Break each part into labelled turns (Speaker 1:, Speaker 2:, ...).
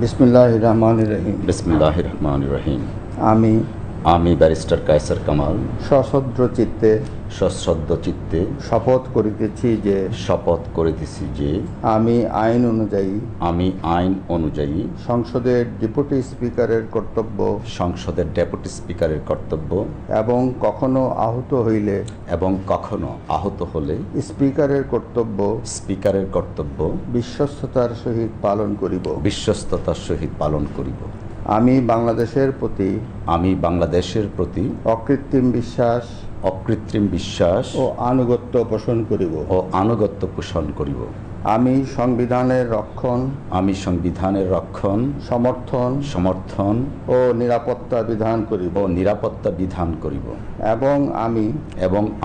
Speaker 1: বিসমিল্লাহির রহমানির রহিম।
Speaker 2: বিসমিল্লাহির রহমানির রহিম।
Speaker 1: আমি
Speaker 2: ব্যারিস্টার কায়সার কামাল
Speaker 1: সশ্রদ্ধ চিত্তে
Speaker 2: শপথ করিতেছি যে
Speaker 1: আমি আইন অনুযায়ী সংসদের ডেপুটি স্পিকারের কর্তব্য এবং কখনো আহত হলে স্পিকারের কর্তব্য বিশ্বস্ততার সহিত পালন করিব। আমি বাংলাদেশের প্রতি অকৃত্রিম বিশ্বাস ও আনুগত্য পোষণ করিব। আমি সংবিধানের রক্ষণ সমর্থন ও নিরাপত্তা বিধান করিব এবং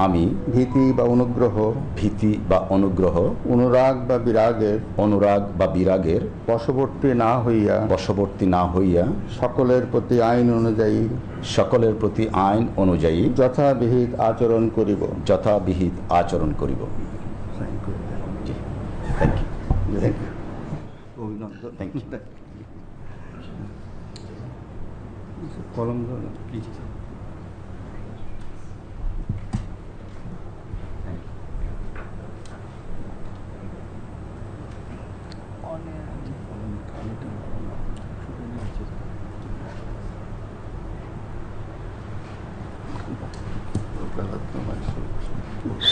Speaker 1: আমি ভীতি বা অনুগ্রহ অনুরাগ বা বিরাগের বশবর্তী না হইয়া সকলের প্রতি আইন অনুযায়ী যথাবিহিত আচরণ করিব। অভিনন্দন। কলম প্লিজ।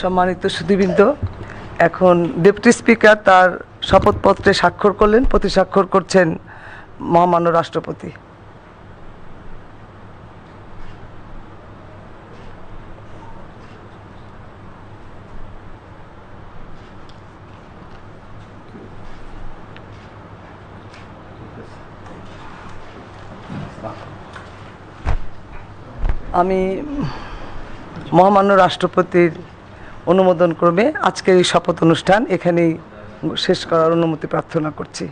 Speaker 3: সম্মানিত সুধীবৃন্দ, এখন ডেপুটি স্পিকার তার শপথপত্রে স্বাক্ষর করলেন। প্রতি স্বাক্ষর করছেন মহামান্য রাষ্ট্রপতি। আমি মহামান্য রাষ্ট্রপতির অনুমোদন ক্রমে আজকের এই শপথ অনুষ্ঠান এখানেই শেষ করার অনুমতি প্রার্থনা করছি।